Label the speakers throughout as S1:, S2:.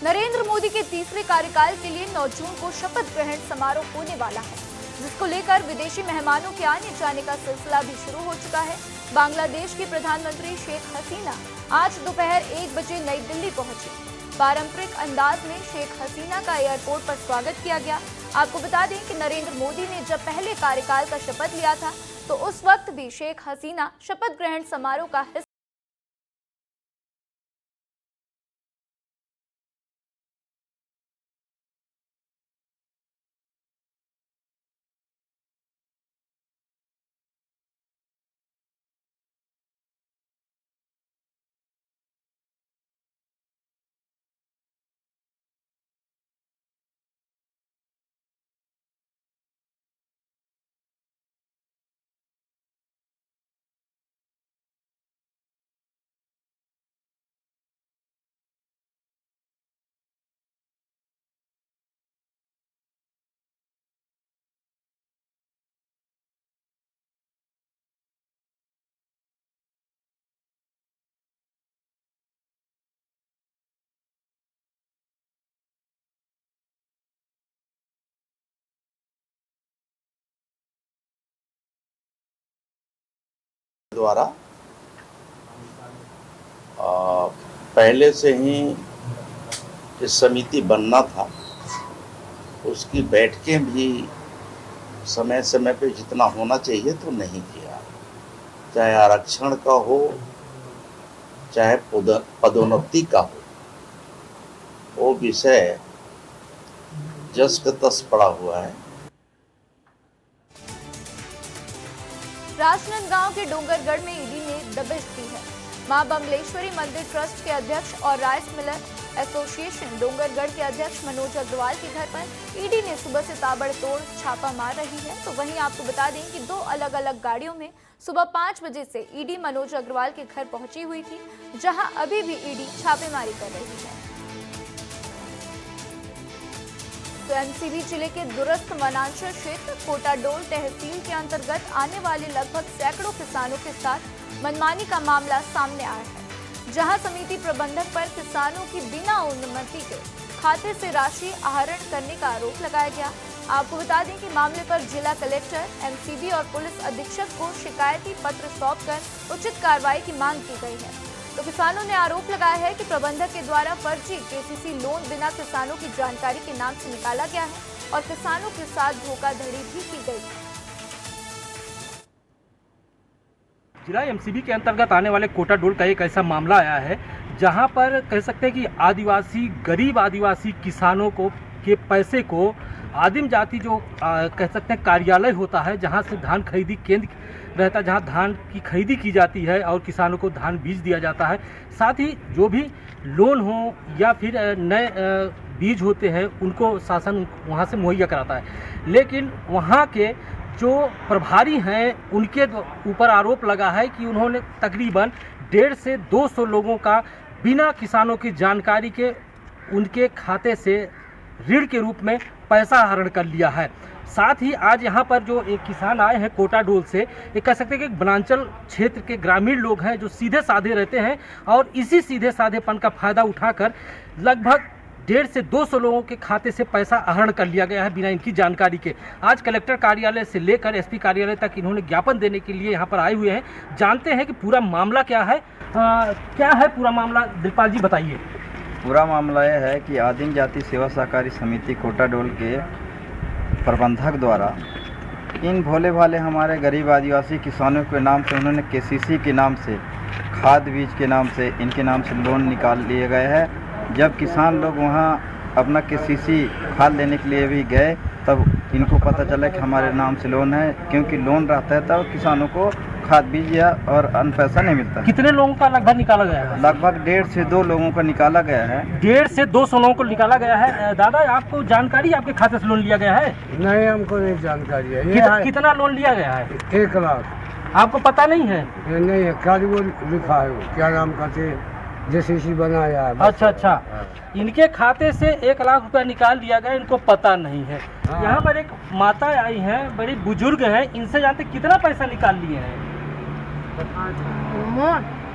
S1: नरेंद्र मोदी के तीसरे कार्यकाल के लिए 9 जून को शपथ ग्रहण समारोह होने वाला है, जिसको लेकर विदेशी मेहमानों के आने जाने का सिलसिला भी शुरू हो चुका है। बांग्लादेश की प्रधानमंत्री शेख हसीना आज दोपहर 1 बजे नई दिल्ली पहुंची। पारंपरिक अंदाज में शेख हसीना का एयरपोर्ट पर स्वागत किया गया। आपको बता दें कि नरेंद्र मोदी ने जब पहले कार्यकाल का शपथ लिया था, तो उस वक्त भी शेख हसीना शपथ ग्रहण समारोह का हिस्सा
S2: द्वारा पहले से ही इस समिति बनना था, उसकी बैठकें भी समय समय पे जितना होना चाहिए तो नहीं किया। चाहे आरक्षण का हो, चाहे पदोन्नति का हो, वो विषय जस का तस पड़ा हुआ है।
S1: राजनांदगांव के डोंगरगढ़ में ईडी ने दबिश दी है। मां बमलेश्वरी मंदिर ट्रस्ट के अध्यक्ष और राइस मिलर एसोसिएशन डोंगरगढ़ के अध्यक्ष मनोज अग्रवाल के घर पर ईडी ने सुबह से ताबड़तोड़ छापा मार रही है। तो वहीं आपको बता दें कि 2 अलग अलग गाड़ियों में सुबह 5 बजे से ईडी मनोज अग्रवाल के घर पहुंची हुई थी, जहां अभी भी ईडी छापेमारी कर रही है। तो एमसीबी जिले के दूरस्थ वनांचल क्षेत्र कोटाडोल तहसील के अंतर्गत आने वाले लगभग सैकड़ों किसानों के साथ मनमानी का मामला सामने आया है, जहां समिति प्रबंधक पर किसानों की बिना अनुमति के खाते से राशि आहरण करने का आरोप लगाया गया। आपको बता दें कि मामले पर जिला कलेक्टर, एमसीबी और पुलिस अधीक्षक को शिकायती पत्र सौंपकर उचित कार्रवाई की मांग की गई है। तो किसानों ने आरोप लगाया है कि प्रबंधक के द्वारा फर्जी केसीसी लोन बिना किसानों की जानकारी के नाम से निकाला गया है और किसानों के साथ धोखाधड़ी भी की गई है।
S3: जिला एमसीबी के अंतर्गत आने वाले कोटाडोल का एक ऐसा मामला आया है, जहां पर कह सकते हैं कि आदिवासी, गरीब आदिवासी किसानों को के पैसे को आदिम जाति जो कह सकते हैं कार्यालय होता है, जहां से धान खरीदी केंद्र रहता है, जहां धान की खरीदी की जाती है और किसानों को धान बीज दिया जाता है, साथ ही जो भी लोन हो या फिर नए बीज होते हैं उनको शासन वहां से मुहैया कराता है। लेकिन वहां के जो प्रभारी हैं उनके ऊपर आरोप लगा है कि उन्होंने तकरीबन 150 से 200 लोगों का बिना किसानों की जानकारी के उनके खाते से ऋण के रूप में पैसा आहरण कर लिया है। साथ ही आज यहाँ पर जो एक किसान आए हैं कोटाडोल से, ये कह सकते हैं कि वनांचल क्षेत्र के ग्रामीण लोग हैं जो सीधे साधे रहते हैं और इसी सीधे साधेपन का फायदा उठाकर लगभग 150 से 200 लोगों के खाते से पैसा आहरण कर लिया गया है बिना इनकी जानकारी के। आज कलेक्टर कार्यालय से लेकर एसपी कार्यालय तक इन्होंने ज्ञापन देने के लिए यहाँ पर आए हुए हैं। जानते हैं कि पूरा मामला क्या है। क्या है पूरा मामला, दिलपाल जी बताइए।
S4: पूरा मामला यह है कि आदिम जाति सेवा सहकारी समिति कोटाडोल के प्रबंधक द्वारा इन भोले भाले हमारे गरीब आदिवासी किसानों के नाम से उन्होंने केसीसी के नाम से, खाद बीज के नाम से, इनके नाम से लोन निकाल लिए गए हैं। जब किसान लोग वहाँ अपना केसीसी खाद लेने के लिए भी गए, तब इनको पता चला कि हमारे नाम से लोन है, क्योंकि लोन रहता है तब किसानों को खाद बीज या और अन्य पैसा नहीं मिलता।
S3: कितने लोगों का लगभग निकाला गया है?
S4: लगभग 150 से 2 लोगों का निकाला गया है।
S3: 150 से 200 लोगों को निकाला गया है। दादा, आपको जानकारी, आपके खाते से लोन लिया गया है?
S5: नहीं, हमको नहीं जानकारी है।
S3: कितना लोन लिया गया है?
S5: 1 लाख।
S3: आपको पता नहीं है?
S5: नहीं है, क्या वो लिखा है, वो क्या नाम कहते जैसे बनाया है।
S3: अच्छा। इनके खाते से 1 लाख रुपया निकाल दिया गया, इनको पता नहीं है। यहाँ पर एक माता आई हैं, बड़ी बुजुर्ग हैं, इनसे जानते कितना पैसा निकाल लिए हैं?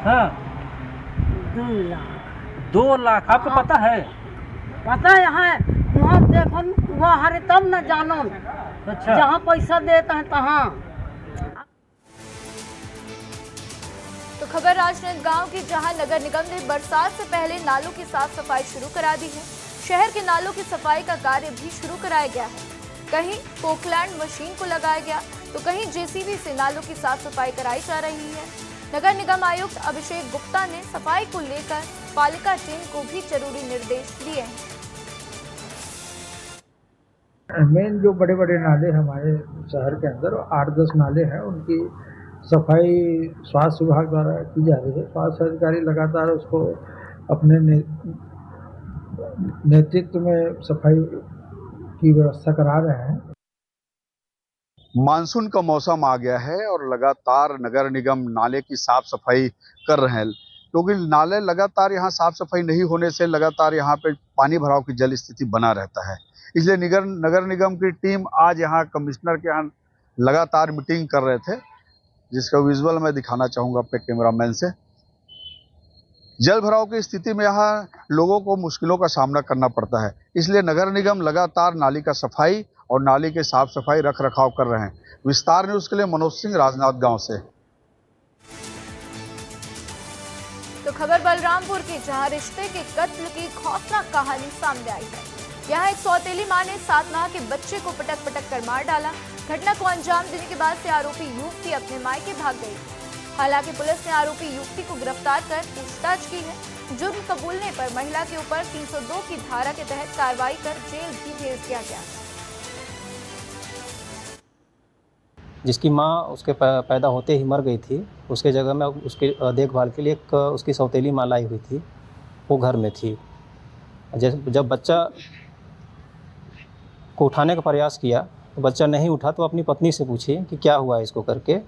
S6: हाँ, 2 लाख।
S3: 2 लाख। आपको पता है?
S6: पता है यहाँ वहाँ देखो वहाँ हरे तब न जानो।
S3: अच्छा।
S6: जहाँ पैसा देता है तहाँ।
S1: तो खबर राजनांदगांव की, जहां नगर निगम ने बरसात से पहले नालों की साफ सफाई शुरू करा दी है। शहर के नालों की सफाई का कार्य भी शुरू कराया गया है। कहीं पोकलैंड मशीन को लगाया गया तो कहीं जेसीबी से नालों की साफ सफाई कराई जा रही है। नगर निगम आयुक्त अभिषेक गुप्ता ने सफाई को लेकर पालिका टीम को भी जरूरी निर्देश दिए हैं।
S7: मेन जो बड़े बड़े नाले हमारे शहर के अंदर 8-10 नाले हैं, उनकी सफाई स्वास्थ्य विभाग द्वारा की जा रही है। स्वास्थ्य अधिकारी लगातार उसको अपने नेतृत्व में सफाई की व्यवस्था करा रहे हैं।
S8: मानसून का मौसम आ गया है और लगातार नगर निगम नाले की साफ सफाई कर रहे हैं, क्योंकि नाले लगातार यहाँ साफ सफाई नहीं होने से लगातार यहाँ पे पानी भराव की जल स्थिति बना रहता है। इसलिए नगर निगम की टीम आज यहाँ कमिश्नर के यहाँ लगातार मीटिंग कर रहे थे, जिसका विजुअल मैं दिखाना चाहूँगा अपने कैमरामैन से। जल भराव की स्थिति में यहाँ लोगों को मुश्किलों का सामना करना पड़ता है, इसलिए नगर निगम लगातार नाली का सफाई और नाली के साफ सफाई रख रखाव कर रहे हैं। विस्तार न्यूज के लिए मनोज सिंह, राजनांदगांव से।
S1: तो खबर बलरामपुर की, जहां रिश्ते के कत्ल की खौफनाक कहानी सामने आई है। यहाँ एक सौतेली मां ने 7 माह के बच्चे को पटक पटक कर मार डाला। घटना को अंजाम देने के बाद से आरोपी युवती अपने मायके भाग गई। हालांकि पुलिस ने आरोपी युवती को गिरफ्तार कर पूछताछ की है। जुर्म कबूलने पर महिला के ऊपर 302 की धारा के तहत कार्रवाई कर जेल भी भेज दिया गया।
S9: जिसकी माँ उसके पैदा होते ही मर गई थी, उसके जगह में उसकी देखभाल के लिए एक उसकी सौतेली माँ लाई हुई थी, वो घर में थी। जब बच्चा को उठाने का प्रयास किया तो बच्चा नहीं उठा, तो अपनी पत्नी से पूछी कि क्या हुआ इसको करके।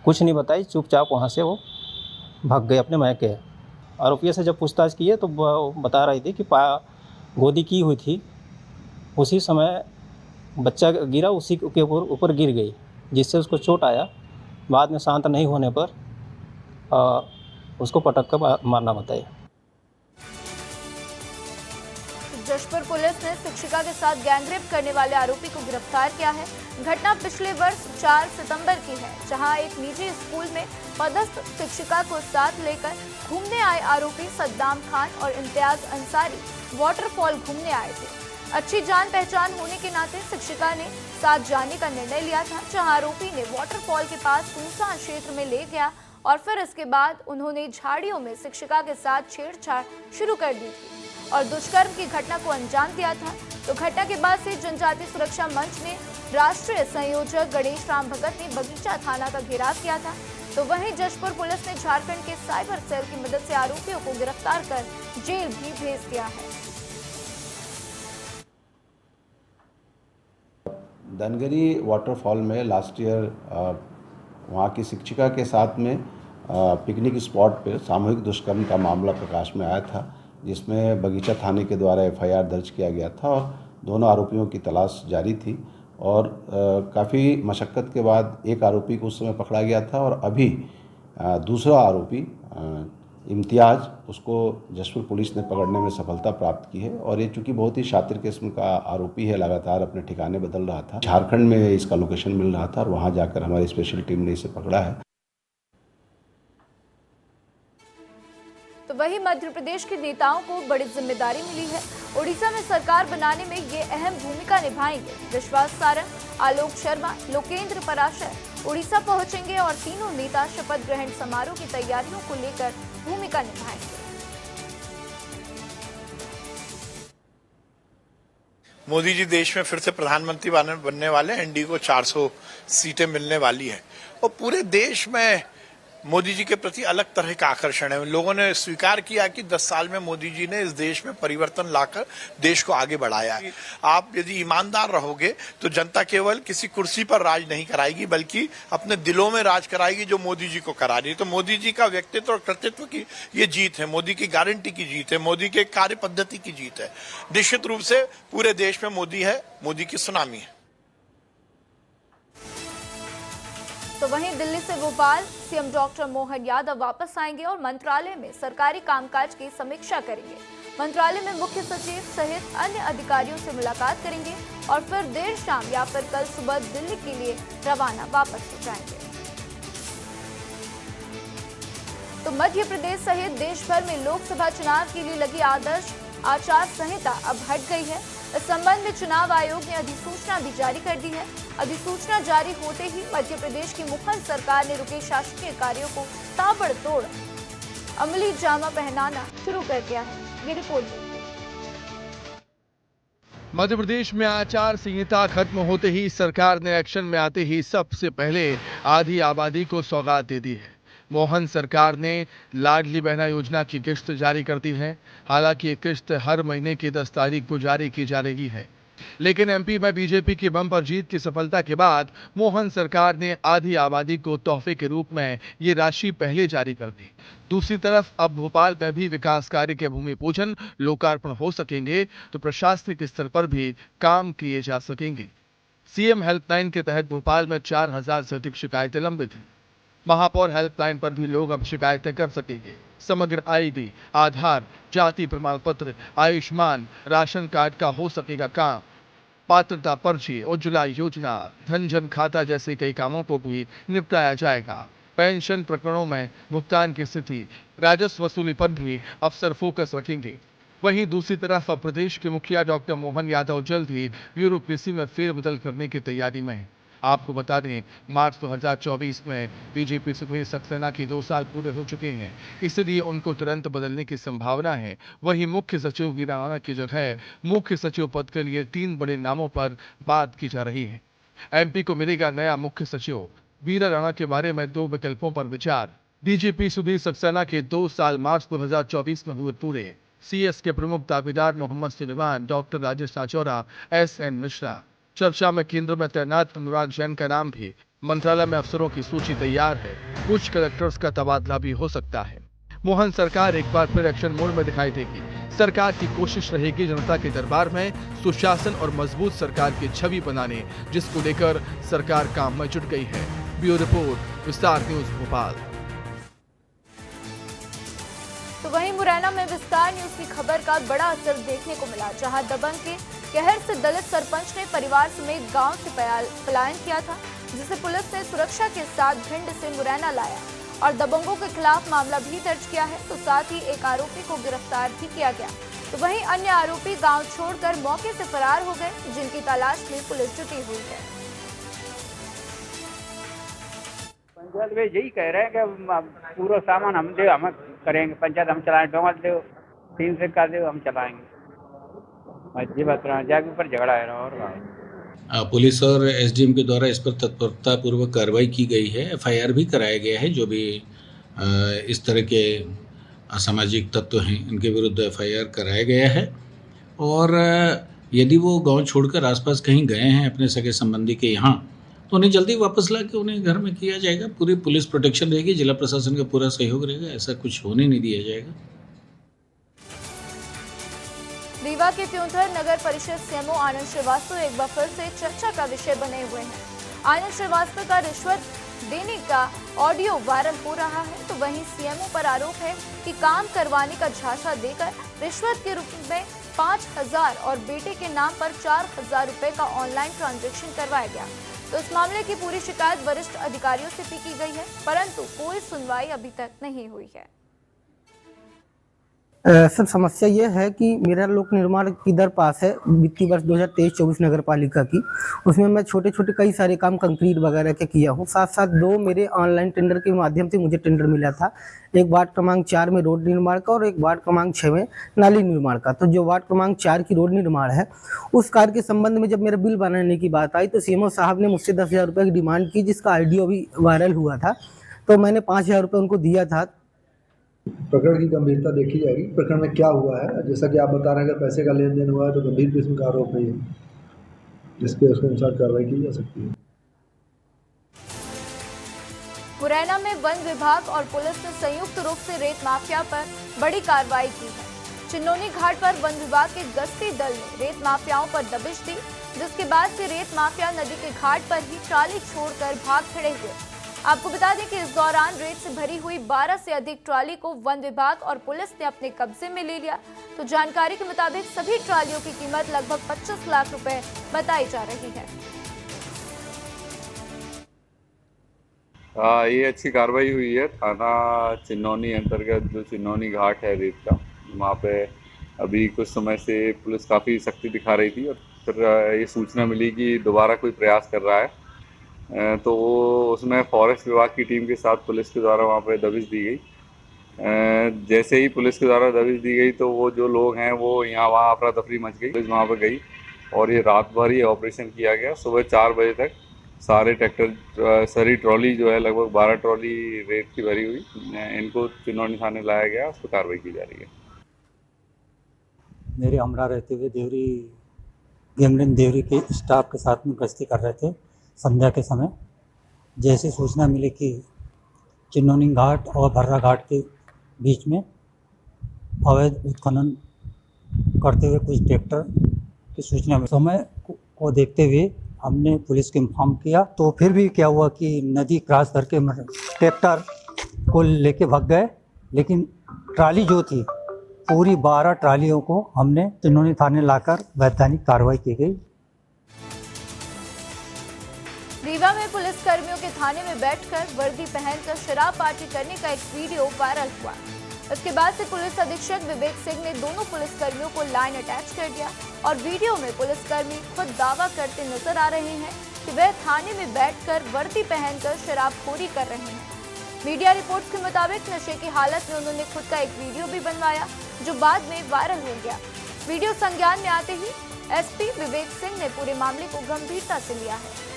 S9: कुछ नहीं बताई, चुपचाप वहाँ से वो भाग गए अपने मायके। आरोपी से जब पूछताछ किए तो बता रही थी कि गोदी की हुई थी, उसी समय बच्चा गिरा, उसी के ऊपर गिर गई, जिससे उसको चोट आया। बाद में शांत नहीं होने पर उसको पटक कर मारना बताया।
S1: जशपुर पुलिस ने शिक्षिका के साथ गैंगरेप करने वाले आरोपी को गिरफ्तार किया है। घटना पिछले वर्ष 4 सितंबर की है, जहां एक निजी स्कूल में पदस्थ शिक्षिका को साथ लेकर घूमने आए आरोपी सद्दाम खान और इम्तियाज अंसारी वाटरफॉल घूमने आए थे। अच्छी जान पहचान होने के नाते शिक्षिका ने साथ जाने का निर्णय लिया था, जहां आरोपी ने वाटरफॉल के पास सुनसान क्षेत्र में ले गया और फिर इसके बाद उन्होंने झाड़ियों में शिक्षिका के साथ छेड़छाड़ शुरू कर दी थी और दुष्कर्म की घटना को अंजाम दिया था। तो घटना के बाद से जनजातीय सुरक्षा मंच ने राष्ट्रीय संयोजक गणेश राम भगत ने बगीचा थाना का घेराव किया था। तो वहीं जशपुर पुलिस ने झारखंड के साइबर सेल की मदद से आरोपियों को गिरफ्तार कर जेल भी भेज दिया है।
S10: धनगरी वाटरफॉल में लास्ट ईयर वहाँ की शिक्षिका के साथ में पिकनिक स्पॉट पर सामूहिक दुष्कर्म का मामला प्रकाश में आया था, जिसमें बगीचा थाने के द्वारा FIR दर्ज किया गया था और दोनों आरोपियों की तलाश जारी थी। और काफ़ी मशक्क़त के बाद एक आरोपी को उस समय पकड़ा गया था और अभी दूसरा आरोपी इम्तियाज़, उसको जशपुर पुलिस ने पकड़ने में सफलता प्राप्त की है। और ये चूँकि बहुत ही शातिर किस्म का आरोपी है, लगातार अपने ठिकाने बदल रहा था, झारखंड में इसका लोकेशन मिल रहा था और वहाँ जाकर हमारी स्पेशल टीम ने इसे पकड़ा है।
S1: तो वहीं मध्य प्रदेश के नेताओं को बड़ी जिम्मेदारी मिली है। ओडिशा में सरकार बनाने में ये अहम भूमिका निभाएंगे। विश्वास सारंग, आलोक शर्मा, लोकेंद्र पराशर ओडिशा पहुंचेंगे और तीनों नेता शपथ ग्रहण समारोह की तैयारियों को लेकर भूमिका निभाएंगे।
S11: मोदी जी देश में फिर से प्रधानमंत्री बनने वाले हैं। एनडीए को 400 सीटें मिलने वाली है और पूरे देश में मोदी जी के प्रति अलग तरह का आकर्षण है। लोगों ने स्वीकार किया कि 10 साल में मोदी जी ने इस देश में परिवर्तन लाकर देश को आगे बढ़ाया है। आप यदि ईमानदार रहोगे तो जनता केवल किसी कुर्सी पर राज नहीं कराएगी, बल्कि अपने दिलों में राज कराएगी, जो मोदी जी को करा रही है। तो मोदी जी का व्यक्तित्व और कृतित्व की ये जीत है, मोदी की गारंटी की जीत है, मोदी के कार्य पद्धति की जीत है। निश्चित रूप से पूरे देश में मोदी है, मोदी की सुनामी है।
S1: तो वहीं दिल्ली से भोपाल सीएम डॉक्टर मोहन यादव वापस आएंगे और मंत्रालय में सरकारी कामकाज की समीक्षा करेंगे। मंत्रालय में मुख्य सचिव सहित अन्य अधिकारियों से मुलाकात करेंगे और फिर देर शाम या फिर कल सुबह दिल्ली के लिए रवाना वापस हो जाएंगे। तो मध्य प्रदेश सहित देश भर में लोकसभा चुनाव के लिए लगी आदर्श आचार संहिता अब हट गई है। इस संबंध में चुनाव आयोग ने अधिसूचना भी जारी कर दी है। अधिसूचना जारी होते ही मध्य प्रदेश की मुखर सरकार ने रुके शासकीय कार्यों को ताबड़तोड़ अमली जामा पहनाना शुरू कर दिया है। ये रिपोर्ट देखिए।
S12: मध्य प्रदेश में आचार संहिता खत्म होते ही सरकार ने एक्शन में आते ही सबसे पहले आधी आबादी को सौगात दे दी है। मोहन सरकार ने लाडली बहना योजना की किस्त जारी कर दी है। हालांकि ये किस्त हर महीने की 10 तारीख को जारी की जा रही है, लेकिन एमपी में बीजेपी की बम्पर जीत की सफलता के बाद मोहन सरकार ने आधी आबादी को तोहफे के रूप में ये राशि पहले जारी कर दी। दूसरी तरफ अब भोपाल में भी विकास कार्य के भूमि पूजन लोकार्पण हो सकेंगे तो प्रशासनिक स्तर पर भी काम किए जा सकेंगे। सीएम हेल्पलाइन के तहत भोपाल में 4000 से अधिक शिकायतें लंबित हैं। महापौर हेल्पलाइन पर भी लोग अब शिकायतें कर सकेंगे। समग्र आईडी, आधार, जाति प्रमाण पत्र, आयुष्मान, राशन कार्ड का हो सकेगा काम। पात्रता पर्ची, उज्ज्वला योजना, धन जन खाता जैसे कई कामों को भी निपटाया जाएगा। पेंशन प्रकरणों में भुगतान की स्थिति, राजस्व वसूली पर भी अफसर फोकस रखेंगे। वहीं दूसरी तरफ अब प्रदेश के मुखिया डॉक्टर मोहन यादव जल्द ही ब्यूरोक्रेसी में फेरबदल करने की तैयारी में है। आपको बता दें, मार्च 2024 में बीजेपी सुप्रीमो सक्सेना की 2 साल पूरे हो चुके हैं, इसलिए उनको तुरंत बदलने की संभावना है। वहीं मुख्य सचिव वीरा राणा की जगह मुख्य सचिव पद के लिए 3 बड़े नामों पर बात की जा रही है। एमपी को मिलेगा नया मुख्य सचिव। वीरा राणा के बारे में 2 विकल्पों पर विचार। डीजीपी सुप्रीमो सक्सेना के 2 साल मार्च 2024 में हुए पूरे। सीएस के प्रमुख दावेदार मोहम्मद सुलेमान, डॉक्टर राजेश राजौरा, SN मिश्रा। चर्चा में केंद्र में तैनात अनुराग जैन का नाम भी। मंत्रालय में अफसरों की सूची तैयार है। कुछ कलेक्टर्स का तबादला भी हो सकता है। मोहन सरकार एक बार फिर एक्शन मोड में दिखाई देगी। सरकार की कोशिश रहेगी जनता के दरबार में सुशासन और मजबूत सरकार की छवि बनाने, जिसको लेकर सरकार काम में जुट गई है। ब्यूरो रिपोर्ट, विस्तार न्यूज भोपाल।
S1: तो वहीं मुरैना में विस्तार न्यूज की खबर का बड़ा असर देखने को मिला, जहां दबंग के कहर से दलित सरपंच ने परिवार समेत गांव से पलायन किया था, जिसे पुलिस ने सुरक्षा के साथ भिंड से मुरैना लाया और दबंगों के खिलाफ मामला भी दर्ज किया है। तो साथ ही एक आरोपी को गिरफ्तार भी किया गया। तो वहीं अन्य आरोपी गांव छोड़कर मौके से फरार हो गए, जिनकी तलाश में पुलिस जुटी हुई है।
S13: पंचायत वे यही कह रहे हैं कि पूरा सामान हम करेंगे, पंचायत हम चलाएंगे, डोंगल दो 3 से कर दो हम चलाएंगे। जी बात जाके ऊपर झगड़ा है और
S14: पुलिस और एसडीएम के द्वारा इस पर तत्परता पूर्वक कार्रवाई की गई है। एफआईआर भी कराया गया है। जो भी इस तरह के असामाजिक तत्व हैं इनके विरुद्ध एफआईआर कराया गया है और यदि वो गांव छोड़कर आसपास कहीं गए हैं अपने सगे संबंधी के यहाँ, तो उन्हें जल्दी वापस ला के उन्हें घर में किया जाएगा। पूरी पुलिस प्रोटेक्शन रहेगी, जिला प्रशासन का पूरा सहयोग रहेगा। ऐसा कुछ होने नहीं दिया जाएगा।
S1: रीवा के त्योंथर नगर परिषद सीएमओ आनंद श्रीवास्तव एक बार फिर से चर्चा का विषय बने हुए हैं। आनंद श्रीवास्तव का रिश्वत देने का ऑडियो वायरल हो रहा है। तो वहीं सीएमओ पर आरोप है कि काम करवाने का झांसा देकर रिश्वत के रूप में 5000 और बेटे के नाम पर 4000 रुपए का ऑनलाइन ट्रांजैक्शन करवाया गया। तो इस मामले की पूरी शिकायत वरिष्ठ अधिकारियों से भी की गई है, परंतु कोई सुनवाई अभी तक नहीं हुई है।
S15: सर, समस्या ये है कि मेरा लोक निर्माण की दर पास है वित्तीय वर्ष 2023-24 नगर पालिका की। उसमें मैं छोटे छोटे कई सारे काम कंक्रीट वगैरह के किया हूँ। साथ साथ 2 मेरे ऑनलाइन टेंडर के माध्यम से मुझे टेंडर मिला था। एक वार्ड क्रमांक 4 में रोड निर्माण का और एक वार्ड क्रमांक 6 में नाली निर्माण का। तो जो वार्ड क्रमांक 4 की रोड निर्माण है, उस कार्य के संबंध में जब मेरा बिल बनाने की बात आई तो सीएमओ साहब ने मुझसे 10,000 रुपये की डिमांड की, जिसका ऑडियो भी वायरल हुआ था। तो मैंने 5,000 रुपये उनको दिया था।
S16: प्रकरण की गंभीरता देखी जाएगी। प्रकरण में क्या हुआ है, जैसा कि आप बता रहे हैं, अगर पैसे का लेन देन हुआ है तो गंभीर किस्म का आरोप है, जिसके उसके अनुसार कार्रवाई की जा सकती है।
S1: मुरैना में वन विभाग और पुलिस ने संयुक्त रूप से रेत माफिया पर बड़ी कार्रवाई की है। चिन्नौनी घाट पर वन विभाग के गश्ती दल ने रेत माफियाओं पर दबिश दी, जिसके बाद से रेत माफिया नदी के घाट पर ही ट्राली छोड़कर भाग खड़े हुए। आपको बता दें कि इस दौरान रेत से भरी हुई 12 से अधिक ट्रॉली को वन विभाग और पुलिस ने अपने कब्जे में ले लिया। तो जानकारी के मुताबिक सभी ट्रॉलियों की कीमत लगभग 25 लाख रुपए बताई जा रही है।
S17: ये अच्छी कार्रवाई हुई है। थाना चिन्नौनी अंतर्गत जो चिन्नौनी घाट है रेत का, वहाँ पे अभी कुछ समय से पुलिस काफ़ी सख्ती दिखा रही थी और फिर ये सूचना मिली कि दोबारा कोई प्रयास कर रहा है, तो उसमें फॉरेस्ट विभाग की टीम के साथ पुलिस के द्वारा वहाँ पे दबिश दी गई। जैसे ही पुलिस के द्वारा दबिश दी गई तो वो जो लोग हैं वो यहाँ वहाँ अफरा तफरी मच गई। पुलिस वहाँ पर गई और ये रात भर ही ऑपरेशन किया गया। सुबह 4 बजे तक सारे ट्रैक्टर सारी ट्रॉली जो है लगभग 12 ट्रॉली रेत की भरी हुई, इनको चिन्नौनी थाने लाया गया, उस पर कार्रवाई की जा रही है।
S18: मेरे हमरा रहते हुए देवरी गेमलिन देवरी के स्टाफ के साथ में गश्ती कर रहे थे। संध्या के समय जैसे सूचना मिली कि चिन्नौनी घाट और भर्रा घाट के बीच में अवैध उत्खनन करते हुए कुछ ट्रैक्टर की सूचना मिली। समय को देखते हुए हमने पुलिस को इन्फॉर्म किया, तो फिर भी क्या हुआ कि नदी क्रॉस करके ट्रैक्टर को लेके भाग गए, लेकिन ट्राली जो थी पूरी 12 ट्रालियों को हमने चिन्नौनी थाने लाकर वैधानिक कार्रवाई की गई।
S1: रीवा में पुलिस कर्मियों के थाने में बैठकर वर्दी पहनकर शराब पार्टी करने का एक वीडियो वायरल हुआ। उसके बाद से पुलिस अधीक्षक विवेक सिंह ने दोनों पुलिस कर्मियों को लाइन अटैच कर दिया और वीडियो में पुलिसकर्मी खुद दावा करते नजर आ रहे हैं कि वह थाने में बैठकर वर्दी पहनकर शराबखोरी कर रहे हैं। मीडिया रिपोर्ट्स के मुताबिक नशे की हालत में उन्होंने खुद का एक वीडियो भी बनवाया जो बाद में वायरल हो गया। वीडियो संज्ञान में आते ही एसपी विवेक सिंह ने पूरे मामले को गंभीरता से लिया है।